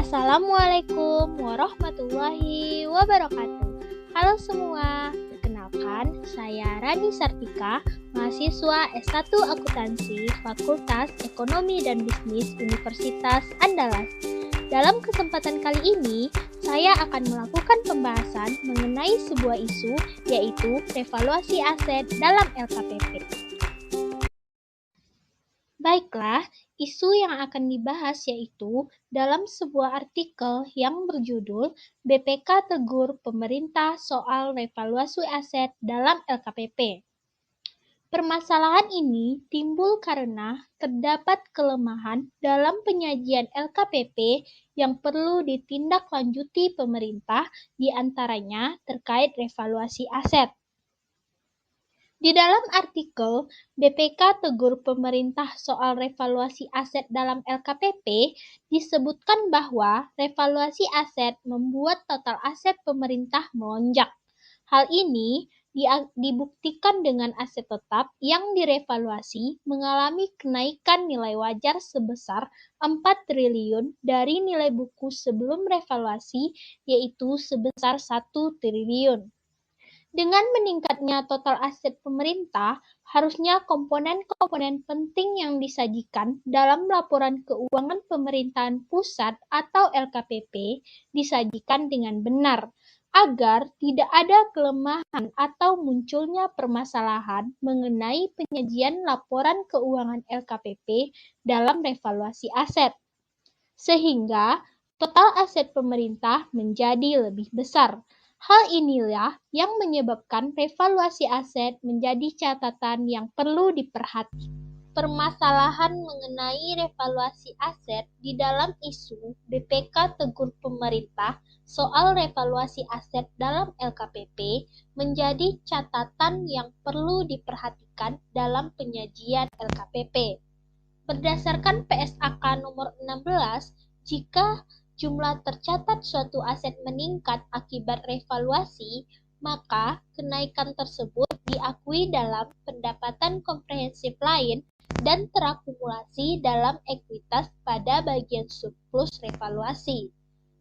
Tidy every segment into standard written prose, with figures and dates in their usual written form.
Assalamualaikum warahmatullahi wabarakatuh. Halo semua, perkenalkan saya Rani Sartika, mahasiswa S1 Akuntansi Fakultas Ekonomi dan Bisnis Universitas Andalas. Dalam kesempatan kali ini, saya akan melakukan pembahasan mengenai sebuah isu, yaitu revaluasi aset dalam LKPP. Baiklah, isu yang akan dibahas yaitu dalam sebuah artikel yang berjudul BPK tegur pemerintah soal revaluasi aset dalam LKPP. Permasalahan ini timbul karena terdapat kelemahan dalam penyajian LKPP yang perlu ditindaklanjuti pemerintah, diantaranya terkait revaluasi aset. Di dalam artikel BPK tegur pemerintah soal revaluasi aset dalam LKPP, disebutkan bahwa revaluasi aset membuat total aset pemerintah melonjak. Hal ini dibuktikan dengan aset tetap yang direvaluasi mengalami kenaikan nilai wajar sebesar 4 triliun dari nilai buku sebelum revaluasi, yaitu sebesar 1 triliun. Dengan meningkatnya total aset pemerintah, harusnya komponen-komponen penting yang disajikan dalam laporan keuangan pemerintahan pusat atau LKPP disajikan dengan benar, agar tidak ada kelemahan atau munculnya permasalahan mengenai penyajian laporan keuangan LKPP dalam revaluasi aset, sehingga total aset pemerintah menjadi lebih besar. Hal inilah yang menyebabkan revaluasi aset menjadi catatan yang perlu diperhatikan. Permasalahan mengenai revaluasi aset di dalam isu BPK tegur pemerintah soal revaluasi aset dalam LKPP menjadi catatan yang perlu diperhatikan dalam penyajian LKPP. Berdasarkan PSAK nomor 16, jika jumlah tercatat suatu aset meningkat akibat revaluasi, maka kenaikan tersebut diakui dalam pendapatan komprehensif lain dan terakumulasi dalam ekuitas pada bagian surplus revaluasi.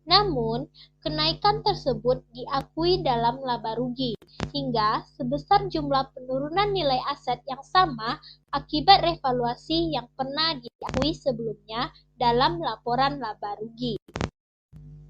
Namun, kenaikan tersebut diakui dalam laba rugi, hingga sebesar jumlah penurunan nilai aset yang sama akibat revaluasi yang pernah diakui sebelumnya dalam laporan laba rugi.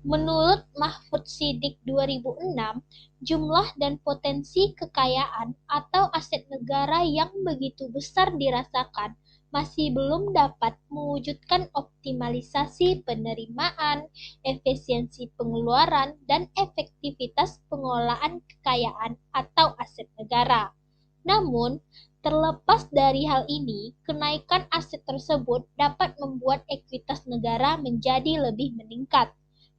Menurut Mahfud Sidik 2006, jumlah dan potensi kekayaan atau aset negara yang begitu besar dirasakan masih belum dapat mewujudkan optimalisasi penerimaan, efisiensi pengeluaran, dan efektivitas pengelolaan kekayaan atau aset negara. Namun, terlepas dari hal ini, kenaikan aset tersebut dapat membuat ekuitas negara menjadi lebih meningkat.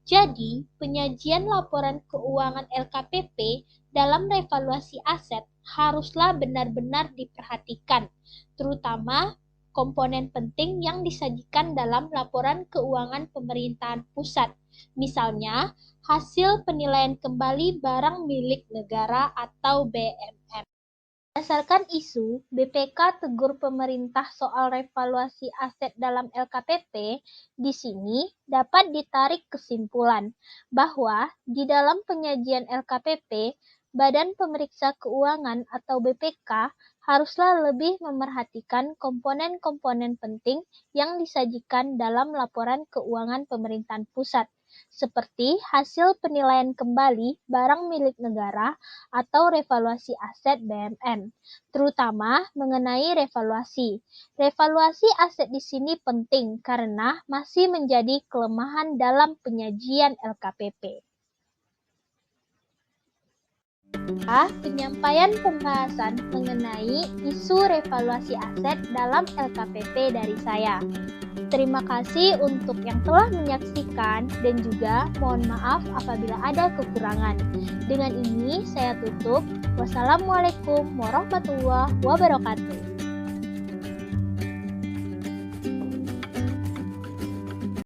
Jadi, penyajian laporan keuangan LKPP dalam revaluasi aset haruslah benar-benar diperhatikan, terutama komponen penting yang disajikan dalam laporan keuangan pemerintahan pusat, misalnya hasil penilaian kembali barang milik negara atau BMN. Berdasarkan isu BPK tegur pemerintah soal revaluasi aset dalam LKPP, di sini dapat ditarik kesimpulan bahwa di dalam penyajian LKPP, Badan Pemeriksa Keuangan atau BPK haruslah lebih memerhatikan komponen-komponen penting yang disajikan dalam laporan keuangan pemerintahan pusat, seperti hasil penilaian kembali barang milik negara atau revaluasi aset BMN, terutama mengenai revaluasi. Revaluasi aset di sini penting karena masih menjadi kelemahan dalam penyajian LKPP. Penyampaian pembahasan mengenai isu revaluasi aset dalam LKPP dari saya. Terima kasih untuk yang telah menyaksikan dan juga mohon maaf apabila ada kekurangan. Dengan ini saya tutup. Wassalamualaikum warahmatullahi wabarakatuh.